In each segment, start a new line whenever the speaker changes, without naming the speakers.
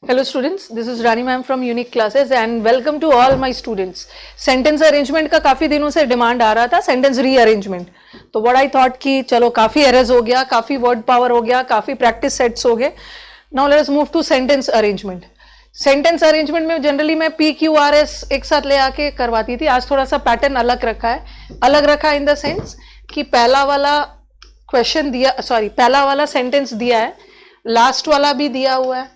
Hello students, this is Rani ma'am from Unique Classes and welcome to all my students. Sentence arrangement का काफी दिनों से demand आ रहा था, sentence rearrangement. तो what I thought कि चलो काफी errors हो गया, काफी word power हो गया, काफी practice sets हो गए. Now let us move to sentence arrangement. Sentence arrangement में जनरली मैं PQRS एक साथ ले आके करवाती थी. आज थोड़ा सा पैटर्न अलग रखा है. अलग रखा इन द सेंस कि पहला वाला क्वेश्चन दिया, पहला वाला सेंटेंस दिया है, लास्ट वाला भी दिया हुआ है.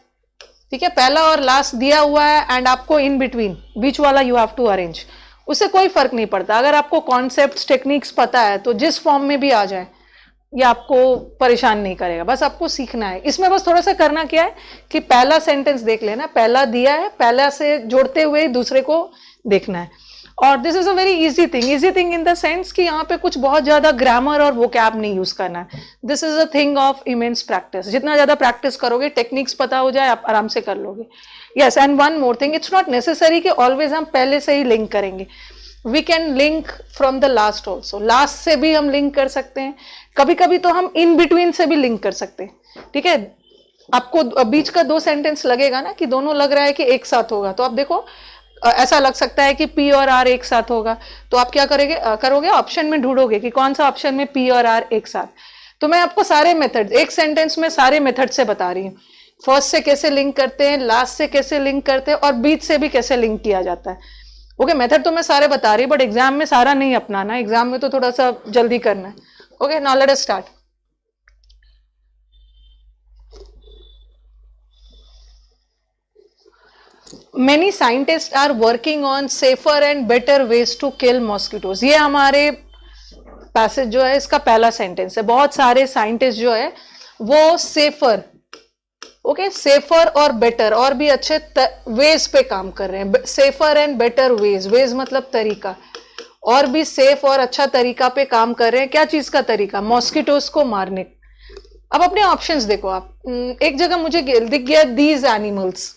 ठीक है, पहला और लास्ट दिया हुआ है एंड आपको इन बिटवीन बीच वाला यू हैव टू अरेंज. उससे कोई फर्क नहीं पड़ता. अगर आपको कॉन्सेप्ट्स टेक्निक्स पता है तो जिस फॉर्म में भी आ जाए ये आपको परेशान नहीं करेगा. बस आपको सीखना है. इसमें बस थोड़ा सा करना क्या है कि पहला सेंटेंस देख लेना, पहला दिया है, पहला से जोड़ते हुए दूसरे को देखना है. और this is a very easy thing in the sense कि यहाँ पे कुछ बहुत ज्यादा ग्रामर और वोकैब नहीं यूज करना है. This is a thing of immense practice. जितना ज्यादा प्रैक्टिस करोगे, टेक्निक्स पता हो जाए, आप आराम से कर लोगे. Yes, and one more thing, it's not necessary कि ऑलवेज हम पहले से ही लिंक करेंगे. We can link from the last also. Last से भी हम लिंक कर सकते हैं, कभी कभी तो हम इन बिटवीन से भी लिंक कर सकते हैं. ठीक है, आपको बीच का दो सेंटेंस लगेगा ना कि दोनों लग रहा है कि एक साथ होगा, तो आप देखो ऐसा लग सकता है कि P और R एक साथ होगा. तो आप क्या करोगे ऑप्शन में ढूंढोगे कि कौन सा ऑप्शन में P और R एक साथ. तो मैं आपको सारे मेथड एक सेंटेंस में सारे मेथड से बता रही हूँ. फर्स्ट से कैसे लिंक करते हैं, लास्ट से कैसे लिंक करते हैं और बीच से भी कैसे लिंक किया जाता है. ओके, मेथड तो मैं सारे बता रही हूँ बट एग्जाम में सारा नहीं अपनाना. एग्जाम में तो थोड़ा सा जल्दी करना है. Okay, now let us start. Many scientists are working on safer and better ways to kill mosquitoes. ये हमारे पैसेज जो है इसका पहला सेंटेंस है. बहुत सारे साइंटिस्ट जो है वो सेफर और बेटर और भी अच्छे वेज पे काम कर रहे हैं. सेफर एंड बेटर वेज मतलब तरीका, और भी सेफ और अच्छा तरीका पे काम कर रहे हैं. क्या चीज का तरीका? मॉस्किटोज को मारने. अब अपने ऑप्शंस देखो आप. एक जगह मुझे दिख गया दीज एनिमल्स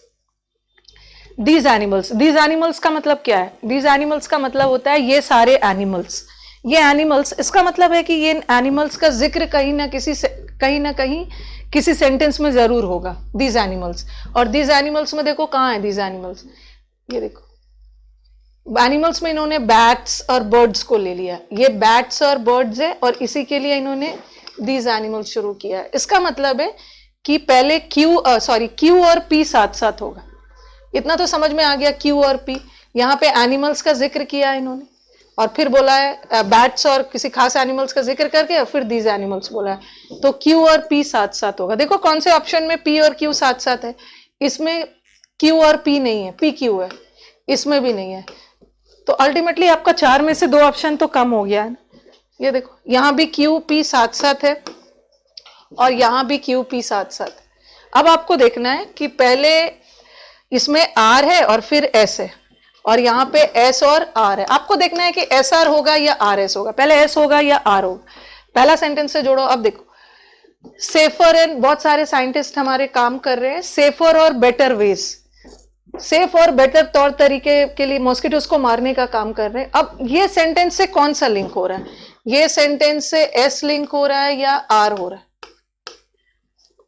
का मतलब क्या है? दीज एनिमल्स का मतलब होता है ये सारे एनिमल्स. ये एनिमल्स, इसका मतलब है कि ये एनिमल्स का जिक्र कहीं ना कहीं किसी सेंटेंस में जरूर होगा. दीज एनिमल्स, और दीज एनिमल्स में देखो कहाँ है दीज एनिमल्स. ये देखो एनिमल्स में इन्होंने बैट्स और बर्ड्स को ले लिया. ये बैट्स और बर्ड्स है और इसी के लिए इन्होंने दीज एनिमल्स शुरू किया है. इसका मतलब है कि पहले क्यू और पी साथ साथ होगा. इतना तो समझ में आ गया. क्यू और पी, यहाँ पे एनिमल्स का जिक्र किया है इन्होंने और फिर बोला है बैट्स और किसी खास एनिमल्स का जिक्र करके और फिर दीज एनिमल्स बोला है. तो क्यू और पी साथ साथ होगा. देखो कौन से ऑप्शन में पी और क्यू साथ साथ है. इसमें क्यू और पी नहीं है, पी क्यू है. इसमें भी नहीं है. तो अल्टीमेटली आपका 4 में से 2 ऑप्शन तो कम हो गया है. ये देखो यहाँ भी क्यू पी साथ साथ है और यहाँ भी क्यू पी साथ साथ. अब आपको देखना है कि पहले इसमें आर है और फिर एस है और यहाँ पे एस और आर है. आपको देखना है कि एस आर होगा या आर एस होगा, पहले एस होगा या आर होगा. पहला सेंटेंस से जोड़ो. अब देखो सेफर एंड, बहुत सारे साइंटिस्ट हमारे काम कर रहे हैं सेफर और बेटर वेज, सेफ और बेटर तौर तरीके के लिए मॉस्किटोज को मारने का काम कर रहे हैं. अब ये सेंटेंस से कौन सा लिंक हो रहा है? ये सेंटेंस से एस लिंक हो रहा है या आर हो रहा है?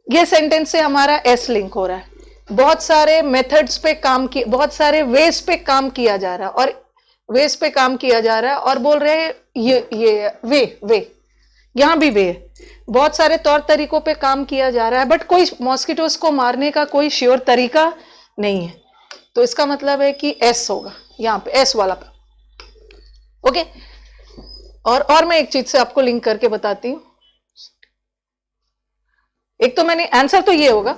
ये सेंटेंस से हमारा एस लिंक हो रहा है. बहुत सारे मेथड्स पे काम किया, बहुत सारे वेज पे काम किया जा रहा है और वेज पे काम किया जा रहा है और बोल रहे हैं ये वे यहां भी वे. बहुत सारे तौर तरीकों पे काम किया जा रहा है बट कोई मॉस्किटोज को मारने का कोई श्योर तरीका नहीं है. तो इसका मतलब है कि एस होगा यहाँ पे, एस वाला पे. ओके, और मैं एक चीज से आपको लिंक करके बताती हूँ. एक तो मैंने आंसर तो ये होगा,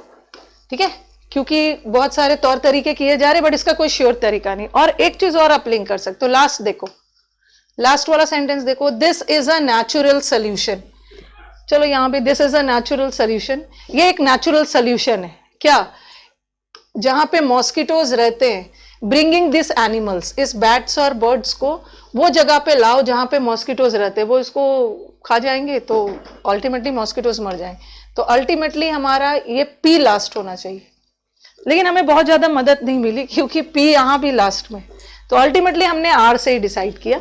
ठीक है, क्योंकि बहुत सारे तौर तरीके किए जा रहे बट इसका कोई श्योर तरीका नहीं. और एक चीज और आप लिंक कर सकते हो. लास्ट देखो, लास्ट वाला सेंटेंस देखो, this is a natural solution. चलो यहाँ पे this is a natural solution. ये एक नेचुरल सोल्यूशन है. क्या? जहां पे मॉस्किटोज रहते हैं, ब्रिंगिंग दिस एनिमल्स, इस बैट्स और बर्ड्स को वो जगह पे लाओ जहां पे मॉस्किटोज रहते हैं. वो इसको खा जाएंगे तो अल्टीमेटली मॉस्किटोज मर जाएंगे. तो अल्टीमेटली हमारा ये पी लास्ट होना चाहिए. लेकिन हमें बहुत ज्यादा मदद नहीं मिली क्योंकि पी यहाँ भी लास्ट में. तो अल्टीमेटली हमने आर से ही डिसाइड किया,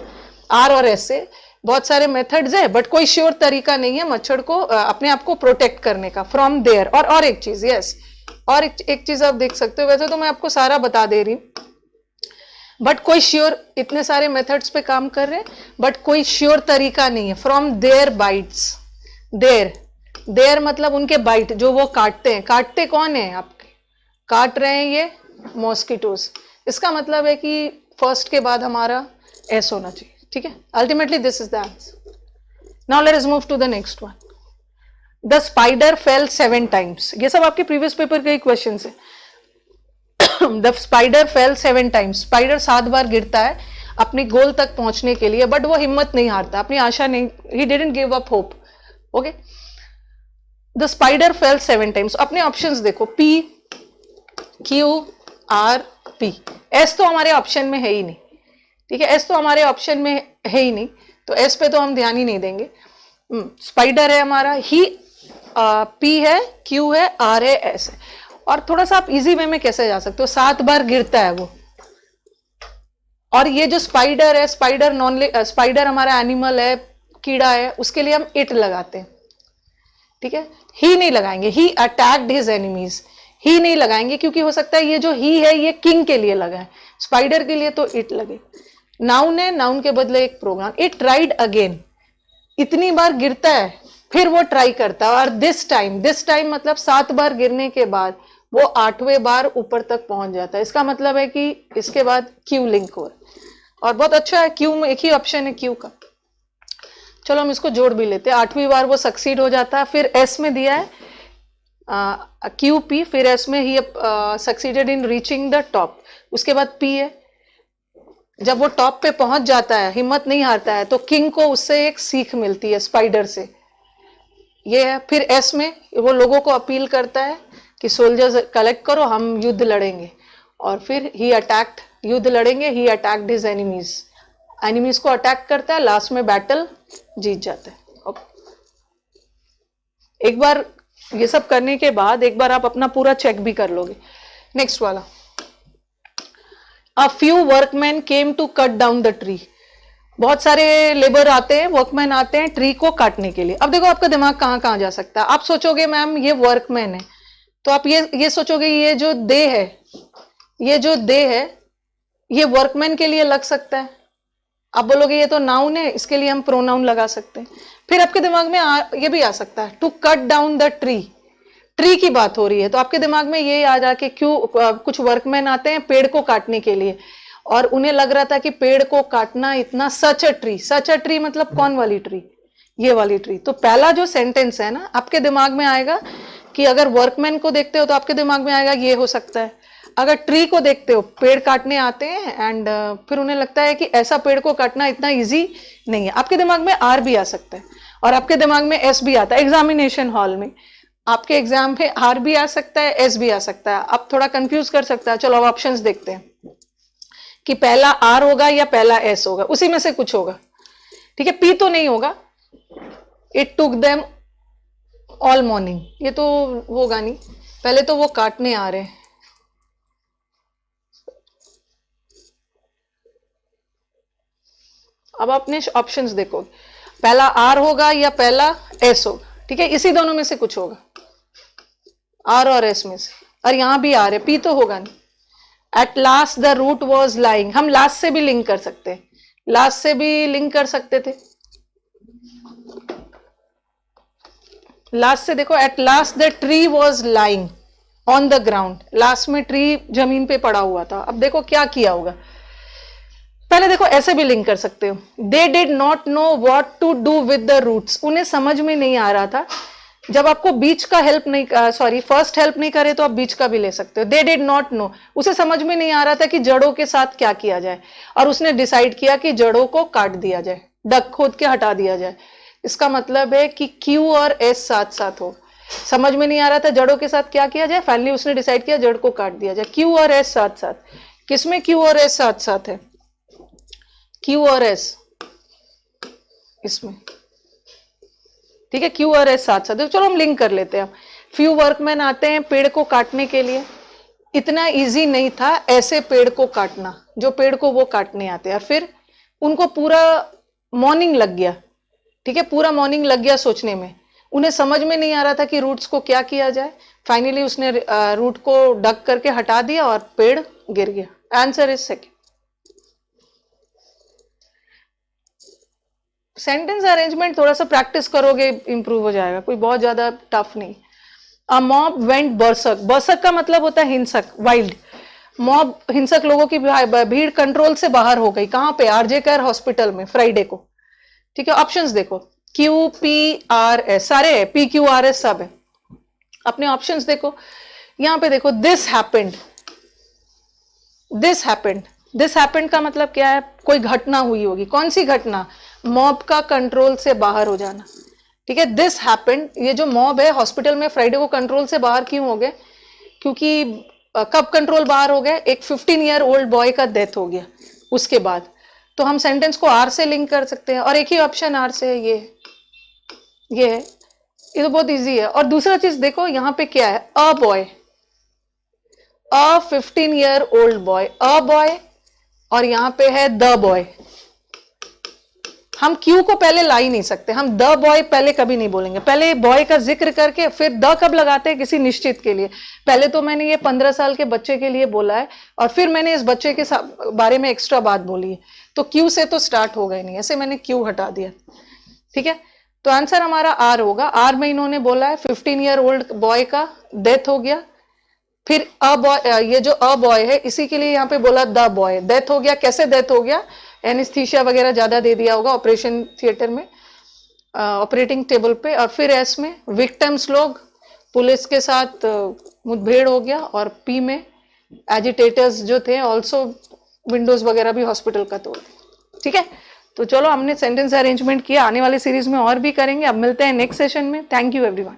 आर और एस से. बहुत सारे मेथड्स है बट कोई श्योर तरीका नहीं है मच्छर को अपने आप को प्रोटेक्ट करने का फ्रॉम देयर. और एक चीज, यस, और एक चीज आप देख सकते हो, वैसे तो मैं आपको सारा बता दे रही हूँ, बट कोई श्योर, इतने सारे मेथड्स पे काम कर रहे हैं बट कोई श्योर तरीका नहीं है। फ्रॉम देयर बाइट्स, देयर मतलब उनके बाइट, जो वो काटते हैं, काटते कौन है आपके, काट रहे हैं ये मॉस्किटोज। इसका मतलब है कि फर्स्ट के बाद हमारा एस होना चाहिए, ठीक है। Ultimately this is the answer. Now let us move to the next one. The spider fell 7 times. ये सब आपके प्रीवियस पेपर के क्वेश्चन है। The spider fell 7 times. Spider 7 बार गिरता है अपने गोल तक पहुंचने के लिए, बट वो हिम्मत नहीं हारता, अपनी आशा नहीं, he didn't give up hope. Okay, the spider fell 7 times. अपने ऑप्शंस देखो, P Q R P। S तो हमारे ऑप्शन में है ही नहीं, ठीक है, S तो हमारे ऑप्शन में है ही नहीं, तो S पे तो हम ध्यान ही नहीं देंगे। स्पाइडर है हमारा, ही P है, Q है, R है, S है। और थोड़ा सा आप इजी वे में कैसे जा सकते हो, 7 बार गिरता है वो, और ये जो स्पाइडर है, स्पाइडर हमारा एनिमल है, कीड़ा है, उसके लिए हम इट लगाते हैं, ठीक है। ही नहीं लगाएंगे, ही अटैक्ड हिज एनिमीज, ही नहीं लगाएंगे क्योंकि हो सकता है ये जो ही है ये किंग के लिए लगा है, स्पाइडर के लिए तो इट लगे। नाउन है, नाउन के बदले एक प्रोग्राम, इट ट्राइड अगेन, इतनी बार गिरता है फिर वो ट्राई करता है, और दिस टाइम मतलब 7 बार गिरने के बाद वो 8वें बार ऊपर तक पहुंच जाता है। इसका मतलब है कि इसके बाद क्यू लिंक हो रहा है, और बहुत अच्छा है, क्यू में एक ही ऑप्शन है क्यू का। चलो हम इसको जोड़ भी लेते हैं, 8वीं बार वो सक्सीड हो जाता है। फिर एस में दिया है क्यू पी, फिर एस में he succeeded in reaching the top. उसके बाद पी है, जब वो टॉप पे पहुंच जाता है, हिम्मत नहीं हारता है, तो किंग को उससे एक सीख मिलती है, स्पाइडर से, ये है। फिर एस में वो लोगों को अपील करता है कि सोल्जर्स कलेक्ट करो, हम युद्ध लड़ेंगे, और फिर ही अटैक्ट, युद्ध लड़ेंगे, ही अटैक्ड हिज एनिमीज, एनिमीज को अटैक करता है, लास्ट में बैटल जीत जाता है। एक बार ये सब करने के बाद एक बार आप अपना पूरा चेक भी कर लोगे। नेक्स्ट वाला, a few workmen came to cut down the tree. बहुत सारे लेबर आते हैं, वर्कमैन आते हैं ट्री को काटने के लिए। अब देखो आपका दिमाग कहां कहां जा सकता है। आप सोचोगे मैम ये वर्कमैन है, तो आप ये सोचोगे ये जो दे है, ये जो दे है ये वर्कमैन के लिए लग सकता है। आप बोलोगे ये तो नाउन है, इसके लिए हम प्रोनाउन लगा सकते हैं। फिर आपके दिमाग में ये भी आ सकता है, to cut down the tree, tree की बात हो रही है, तो आपके दिमाग में ये आ जाके क्यों कुछ वर्कमैन आते हैं पेड़ को काटने के लिए, और उन्हें लग रहा था कि पेड़ को काटना इतना, सच अ ट्री मतलब कौन वाली ट्री, ये वाली ट्री। तो पहला जो सेंटेंस है ना, आपके दिमाग में आएगा कि अगर वर्कमैन को देखते हो तो आपके दिमाग में आएगा ये हो सकता है। अगर ट्री को देखते हो, पेड़ काटने आते हैं एंड फिर उन्हें लगता है कि ऐसा पेड़ को काटना इतना इजी नहीं है, आपके दिमाग में आर भी आ सकता है, और आपके दिमाग में एस भी आता है। एग्जामिनेशन हॉल में आपके एग्जाम में आर भी आ सकता है, एस भी आ सकता है, आप थोड़ा कंफ्यूज कर सकता है। चलो अब ऑप्शंस देखते हैं कि पहला आर होगा या पहला एस होगा, उसी में से कुछ होगा, ठीक है। पी तो नहीं होगा, it took them all morning, ये तो होगा नहीं, पहले तो वो काटने आ रहे हैं। अब अपने ऑप्शंस देखो, पहला आर होगा या पहला एस होगा, ठीक है, इसी दोनों में से कुछ होगा, आर और एस में से, और यहां भी आर है, पी तो होगा नहीं। At last the root was lying, हम लास्ट से भी लिंक कर सकते हैं, लास्ट से भी लिंक कर सकते थे, लास्ट से देखो, eight last the tree was lying on the ground, last में ट्री जमीन पे पड़ा हुआ था। अब देखो क्या किया होगा, पहले देखो ऐसे भी लिंक कर सकते हो, they did not know what to do with the roots, उन्हें समझ में नहीं आ रहा था। जब आपको बीच का हेल्प नहीं, सॉरी फर्स्ट हेल्प नहीं करे तो आप बीच का भी ले सकते हो। दे डिड नॉट नो, उसे समझ में नहीं आ रहा था कि जड़ों के साथ क्या किया जाए, और उसने डिसाइड किया कि जड़ों को काट दिया जाए, डग खोद के हटा दिया जाए। इसका मतलब है कि क्यू और एस साथ साथ हो, समझ में नहीं आ रहा था जड़ों के साथ क्या किया जाए, फाइनली उसने डिसाइड किया जड़ को काट दिया जाए। क्यू और एस साथ साथ, किसमें क्यू और एस साथ साथ है, क्यू और एस इसमें, ठीक है, क्यू और एस साथ साथ। चलो हम लिंक कर लेते हैं। फ्यू वर्कमैन आते हैं पेड़ को काटने के लिए, इतना इजी नहीं था ऐसे पेड़ को काटना, जो पेड़ को वो काटने आते हैं, और फिर उनको पूरा मॉर्निंग लग गया, ठीक है, पूरा मॉर्निंग लग गया सोचने में, उन्हें समझ में नहीं आ रहा था कि रूट्स को क्या किया जाए। फाइनली उसने रूट को डग करके हटा दिया और पेड़ गिर गया। Answer is second. Sentence arrangement थोड़ा सा प्रैक्टिस करोगे इंप्रूव हो जाएगा, कोई बहुत ज्यादा टफ नहीं। A mob went बर्सक। बर्सक का मतलब होता है हिंसक, वाइल्ड। मॉब हिंसक लोगों की भीड़ कंट्रोल से बाहर हो गई। कहां पे? आरजे केयर हॉस्पिटल में फ्राइडे को। ठीक है, ऑप्शंस देखो, क्यू पी आर एस सारे है, पी क्यू आर एस सब है। अपने ऑप्शंस देखो, यहां पे देखो, this happened. This happened, this happened का मतलब क्या है? कोई घटना हुई होगी। कौन सी घटना? मॉब का कंट्रोल से बाहर हो जाना। ठीक है, दिस हैपेंड, ये जो मॉब है हॉस्पिटल में फ्राइडे को कंट्रोल से बाहर क्यों हो गए? क्योंकि कब कंट्रोल बाहर हो गए? एक 15 ईयर ओल्ड बॉय का डेथ हो गया उसके बाद। तो हम सेंटेंस को आर से लिंक कर सकते हैं, और एक ही ऑप्शन आर से है, ये है। ये तो बहुत इजी है। और दूसरा चीज देखो, यहां पे क्या है? A boy, a 15 year old boy, a boy, और यहां पे है द बॉय। हम क्यू को पहले ला ही नहीं सकते, हम द बॉय पहले कभी नहीं बोलेंगे। पहले बॉय का जिक्र करके फिर द कब लगाते हैं? किसी निश्चित के लिए। पहले तो मैंने ये 15 साल के बच्चे के लिए बोला है, और फिर मैंने इस बच्चे के बारे में एक्स्ट्रा बात बोली है, तो क्यू से तो स्टार्ट होगा ही नहीं, ऐसे मैंने क्यू हटा दिया। ठीक है, तो आंसर हमारा आर होगा। आर में इन्होंने बोला है 15 ईयर ओल्ड बॉय का डेथ हो गया। फिर अ बॉय, ये जो अ बॉय है इसी के लिए यहाँ पे बोला द बॉय, डेथ हो गया। कैसे डेथ हो गया? एनेस्थीसिया वगैरह ज्यादा दे दिया होगा ऑपरेशन थिएटर में, ऑपरेटिंग टेबल पे। और फिर एस में विक्टिम्स लोग, पुलिस के साथ मुठभेड़ हो गया। और पी में एजिटेटर्स जो थे ऑल्सो विंडोज वगैरह भी हॉस्पिटल का तोड़। ठीक है, तो चलो हमने सेंटेंस अरेंजमेंट किया, आने वाले सीरीज में और भी करेंगे। अब मिलते हैं नेक्स्ट सेशन में। Thank you everyone.